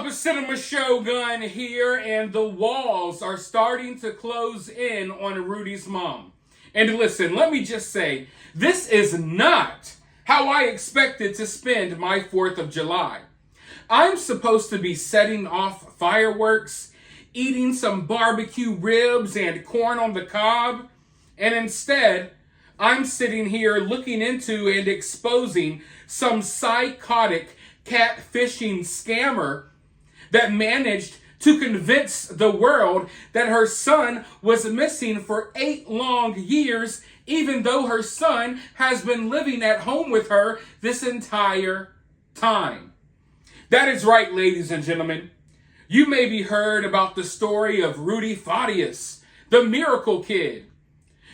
up? It's Cinema Shogun here, and the walls are starting to close in on Rudy's mom. And listen, let me just say, this is not how I expected to spend my 4th of July. I'm supposed to be setting off fireworks, eating some barbecue ribs and corn on the cob, and instead, I'm sitting here looking into and exposing some psychotic catfishing scammer that managed to convince the world that her son was missing for 8 long years, even though her son has been living at home with her this entire time. That is right, ladies and gentlemen. You maybe heard about the story of Rudy Farias, the miracle kid,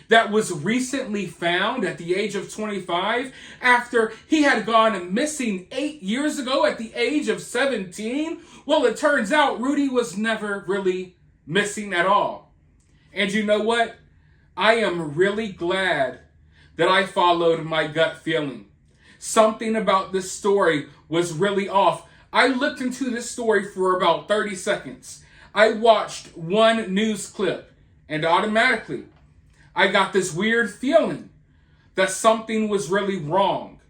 that was recently found at the age of 25 after he had gone missing 8 years ago at the age of 17. Well, it turns out Rudy was never really missing at all. And you know what? I am really glad that I followed my gut feeling. Something about this story was really off. I looked into this story for about 30 seconds. I watched one news clip, and automatically I got this weird feeling that something was really wrong.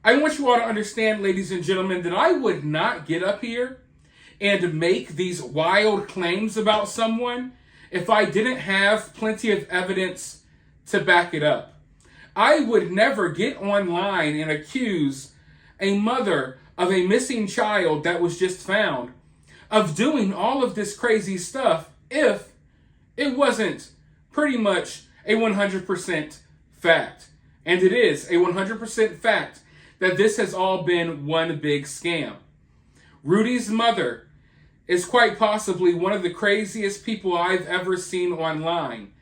I want you all to understand, ladies and gentlemen, that I would not get up here and make these wild claims about someone if I didn't have plenty of evidence to back it up. I would never get online and accuse a mother of a missing child that was just found of doing all of this crazy stuff if it wasn't pretty much a 100% fact. And it is a 100% fact that this has all been one big scam. Rudy's mother is quite possibly one of the craziest people I've ever seen online,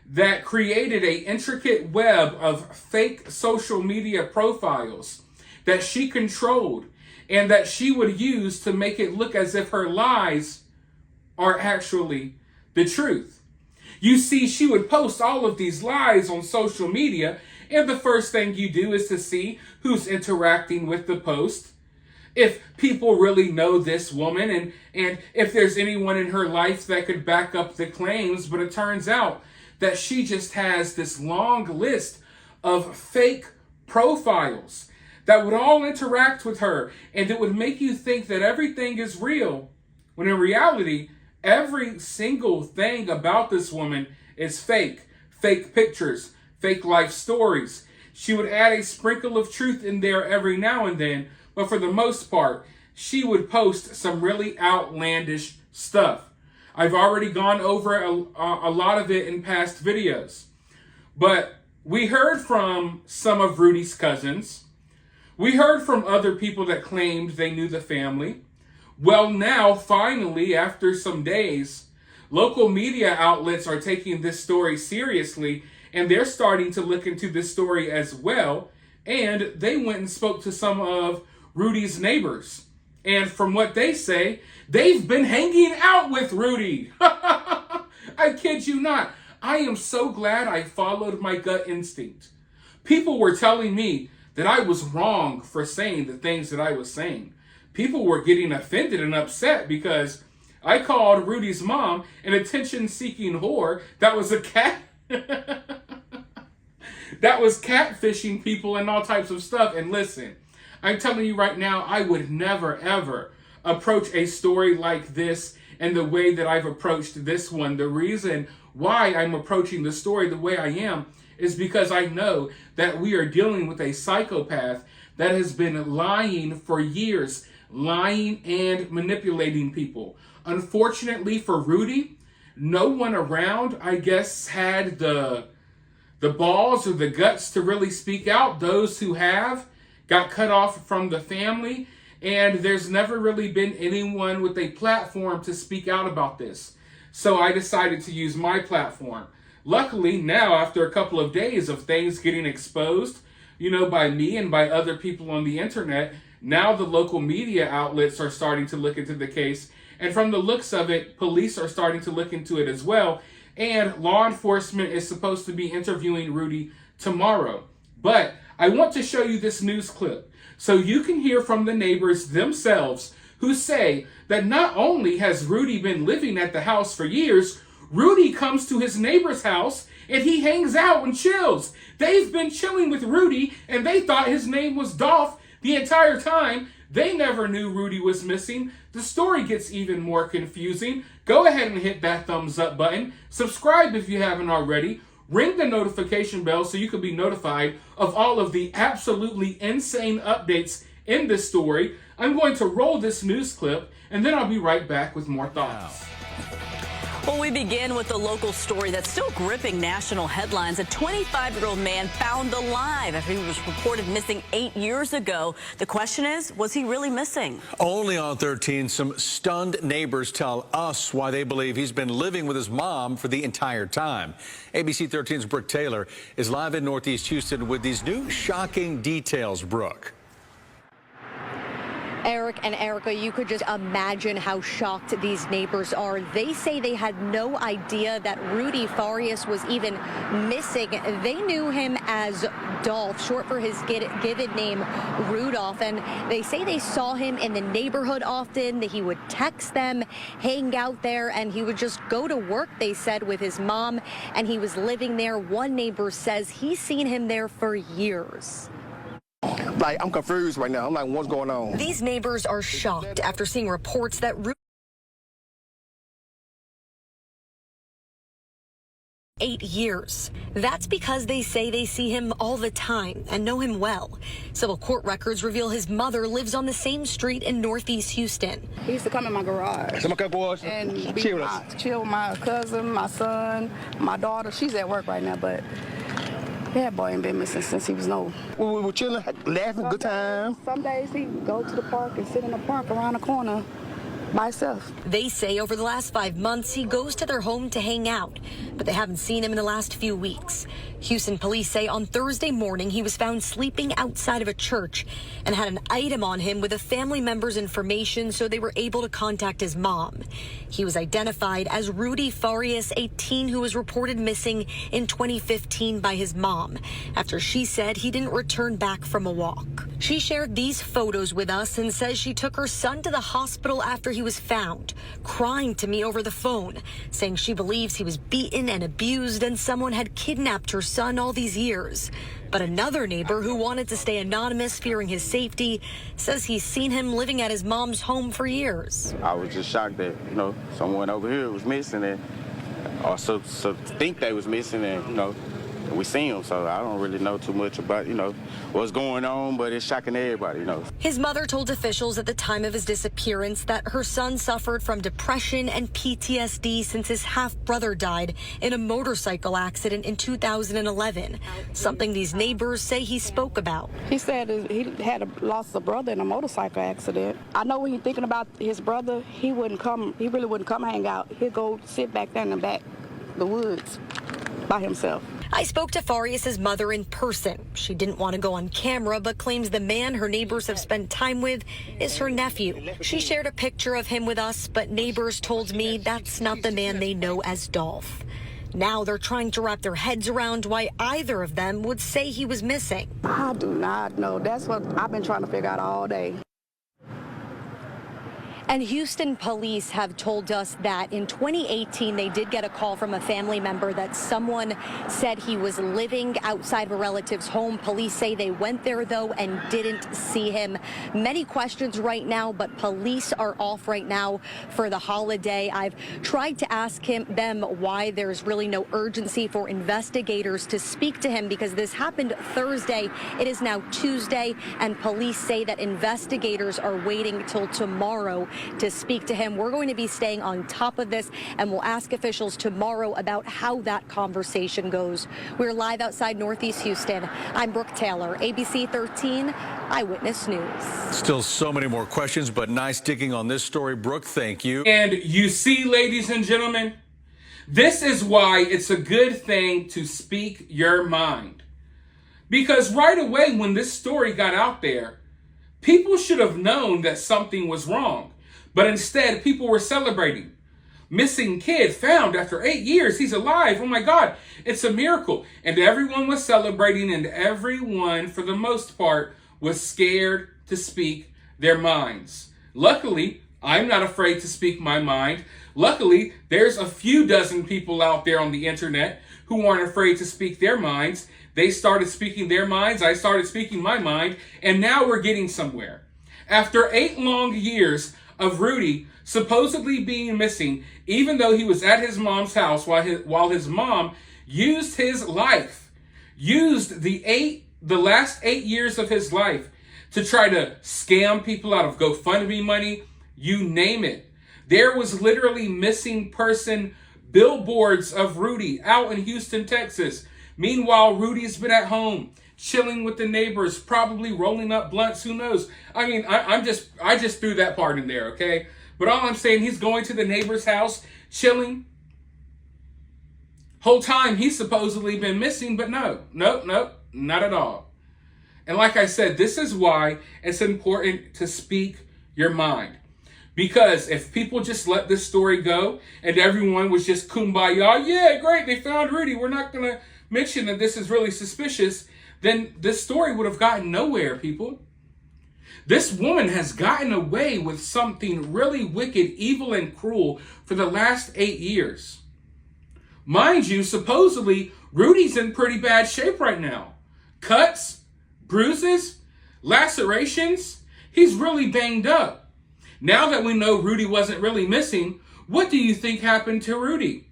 that created an intricate web of fake social media profiles that she controlled and that she would use to make it look as if her lies are actually the truth. You see, she would post all of these lies on social media, and the first thing you do is to see who's interacting with the post, if people really know this woman, and if there's anyone in her life that could back up the claims. But it turns out that she just has this long list of fake profiles that would all interact with her, and it would make you think that everything is real, when in reality, every single thing about this woman is fake. Fake pictures, fake life stories. She would add a sprinkle of truth in there every now and then, but for the most part, she would post some really outlandish stuff. I've already gone over a lot of it in past videos. But we heard from some of Rudy's cousins. We heard from other people that claimed they knew the family. Well, now, finally, after some days, local media outlets are taking this story seriously, and they're starting to look into this story as well. And they went and spoke to some of Rudy's neighbors. And from what they say, they've been hanging out with Rudy. I kid you not. I am so glad I followed my gut instinct. People were telling me that I was wrong for saying the things that I was saying. People were getting offended and upset because I called Rudy's mom an attention-seeking whore that was a cat that was catfishing people and all types of stuff. And listen, I'm telling you right now, I would never, ever approach a story like this in the way that I've approached this one. The reason why I'm approaching the story the way I am is because I know that we are dealing with a psychopath that has been lying for years, lying and manipulating people. Unfortunately for Rudy, no one around, I guess, had the balls or the guts to really speak out. Those who have got cut off from the family, and there's never really been anyone with a platform to speak out about this. So I decided to use my platform. Luckily, now, after a couple of days of things getting exposed, by me and by other people on the internet, now the local media outlets are starting to look into the case. And from the looks of it, police are starting to look into it as well. And law enforcement is supposed to be interviewing Rudy tomorrow. But I want to show you this news clip so you can hear from the neighbors themselves who say that not only has Rudy been living at the house for years, Rudy comes to his neighbor's house and he hangs out and chills. They've been chilling with Rudy and they thought his name was Dolph the entire time. They never knew Rudy was missing. The story gets even more confusing. Go ahead and hit that thumbs up button. Subscribe if you haven't already. Ring the notification bell so you can be notified of all of the absolutely insane updates in this story. I'm going to roll this news clip and then I'll be right back with more thoughts. Well, we begin with the local story that's still gripping national headlines. A 25-year-old man found alive after he was reported missing 8 years ago. The question is, was he really missing? Only on 13, some stunned neighbors tell us why they believe he's been living with his mom for the entire time. ABC 13's Brooke Taylor is live in Northeast Houston with these new shocking details. Brooke. Eric and Erica, you could just imagine how shocked these neighbors are. They say they had no idea that Rudy Farias was even missing. They knew him as Dolph, short for his given name, Rudolph. And they say they saw him in the neighborhood often, that he would text them, hang out there, and he would just go to work, they said, with his mom. And he was living there. One neighbor says he's seen him there for years. Like, I'm confused right now. I'm like, what's going on? These neighbors are shocked after seeing reports that Rudy 8 years. That's because they say they see him all the time and know him well. Civil court records reveal his mother lives on the same street in Northeast Houston. He used to come in my garage and chill with my cousin, my son, my daughter. She's at work right now, but that boy ain't been missing since he was no. We were chilling, laughing, good time. Some days he go to the park and sit in the park around the corner by himself. They say over the last 5 months he goes to their home to hang out, but they haven't seen him in the last few weeks. Houston police say on Thursday morning he was found sleeping outside of a church and had an item on him with a family member's information, so they were able to contact his mom. He was identified as Rudy Farias, a teen who was reported missing in 2015 by his mom after she said he didn't return back from a walk. She shared these photos with us and says she took her son to the hospital after he was found, crying to me over the phone, saying she believes he was beaten and abused and someone had kidnapped her son all these years. But another neighbor who wanted to stay anonymous, fearing his safety, says he's seen him living at his mom's home for years. I was just shocked that, someone over here was missing and also think they was missing and, we seen him, so I don't really know too much about, what's going on, but it's shocking to everybody, His mother told officials at the time of his disappearance that her son suffered from depression and PTSD since his half-brother died in a motorcycle accident in 2011, something these neighbors say he spoke about. He said he had lost a brother in a motorcycle accident. I know when he's thinking about his brother, he really wouldn't come hang out. He'd go sit back there in the back, the woods, by himself. I spoke to Farias' mother in person. She didn't want to go on camera, but claims the man her neighbors have spent time with is her nephew. She shared a picture of him with us, but neighbors told me that's not the man they know as Dolph. Now they're trying to wrap their heads around why either of them would say he was missing. I do not know. That's what I've been trying to figure out all day. And Houston police have told us that in 2018, they did get a call from a family member that someone said he was living outside of a relative's home. Police say they went there, though, and didn't see him. Many questions right now, but police are off right now for the holiday. I've tried to ask them why there's really no urgency for investigators to speak to him, because this happened Thursday. It is now Tuesday, and police say that investigators are waiting till tomorrow to speak to him. We're going to be staying on top of this, and we'll ask officials tomorrow about how that conversation goes. We're live outside Northeast Houston. I'm Brooke Taylor, ABC 13 Eyewitness News. Still so many more questions, but nice digging on this story. Brooke, thank you. And you see, ladies and gentlemen, this is why it's a good thing to speak your mind. Because right away when this story got out there, people should have known that something was wrong. But instead, people were celebrating. Missing kid found after 8 years. He's alive. Oh my God, it's a miracle. And everyone was celebrating, and everyone, for the most part, was scared to speak their minds. Luckily, I'm not afraid to speak my mind. Luckily, there's a few dozen people out there on the internet who aren't afraid to speak their minds. They started speaking their minds, I started speaking my mind, and now we're getting somewhere. After 8 long years of Rudy supposedly being missing, even though he was at his mom's house while his mom used his life, used the last 8 years of his life to try to scam people out of GoFundMe money, you name it. There was literally missing person billboards of Rudy out in Houston, Texas. Meanwhile, Rudy's been at home, chilling with the neighbors, probably rolling up blunts, who knows? I mean, I just threw that part in there, okay? But all I'm saying, he's going to the neighbor's house, chilling. Whole time he's supposedly been missing, but no, not at all. And like I said, this is why it's important to speak your mind. Because if people just let this story go and everyone was just kumbaya, yeah, great, they found Rudy, we're not going to mention that this is really suspicious, then this story would have gotten nowhere, people. This woman has gotten away with something really wicked, evil, and cruel for the last 8 years. Mind you, supposedly, Rudy's in pretty bad shape right now. Cuts, bruises, lacerations. He's really banged up. Now that we know Rudy wasn't really missing, what do you think happened to Rudy?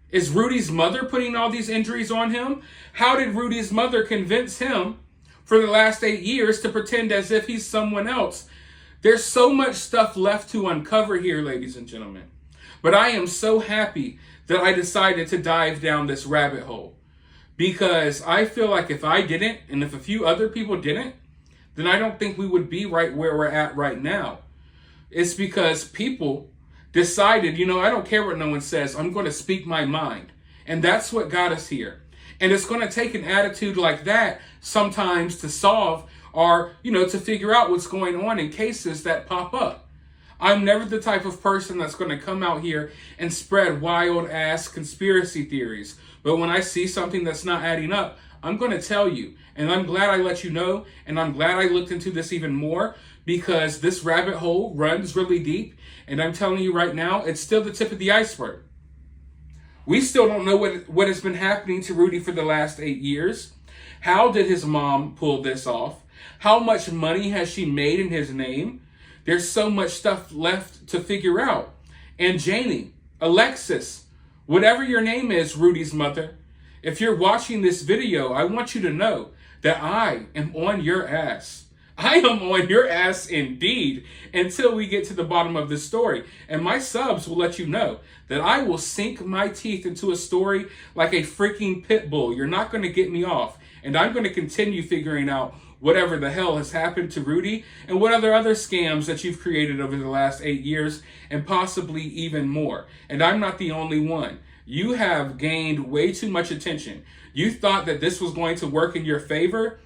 Is Rudy's mother putting all these injuries on him? How did Rudy's mother convince him for the last 8 years to pretend as if he's someone else? There's so much stuff left to uncover here, ladies and gentlemen. But I am so happy that I decided to dive down this rabbit hole. Because I feel like if I didn't, and if a few other people didn't, then I don't think we would be right where we're at right now. It's because people decided, I don't care what no one says, I'm going to speak my mind. And that's what got us here. And it's going to take an attitude like that sometimes to solve or, to figure out what's going on in cases that pop up. I'm never the type of person that's going to come out here and spread wild ass conspiracy theories. But when I see something that's not adding up, I'm going to tell you. And I'm glad I let you know. And I'm glad I looked into this even more, because this rabbit hole runs really deep. And I'm telling you right now, it's still the tip of the iceberg. We still don't know what has been happening to Rudy for the last 8 years. How did his mom pull this off? How much money has she made in his name? There's so much stuff left to figure out. And Janie, Alexis, whatever your name is, Rudy's mother, if you're watching this video, I want you to know that I am on your ass. I am on your ass indeed until we get to the bottom of this story. And my subs will let you know that I will sink my teeth into a story like a freaking pit bull. You're not going to get me off. And I'm going to continue figuring out whatever the hell has happened to Rudy and what other scams that you've created over the last 8 years and possibly even more. And I'm not the only one. You have gained way too much attention. You thought that this was going to work in your favor?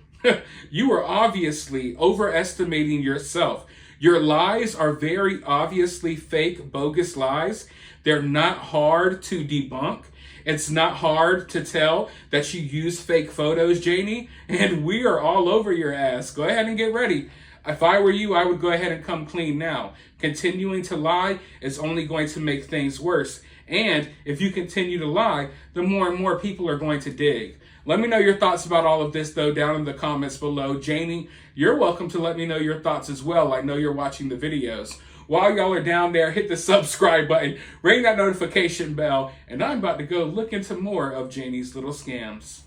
You are obviously overestimating yourself. Your lies are very obviously fake, bogus lies. They're not hard to debunk. It's not hard to tell that you use fake photos, Janie, and we are all over your ass. Go ahead and get ready. If I were you, I would go ahead and come clean now. Continuing to lie is only going to make things worse. And if you continue to lie, the more and more people are going to dig. Let me know your thoughts about all of this, though, down in the comments below. Janie, you're welcome to let me know your thoughts as well. I know you're watching the videos. While y'all are down there, hit the subscribe button, ring that notification bell, and I'm about to go look into more of Janie's little scams.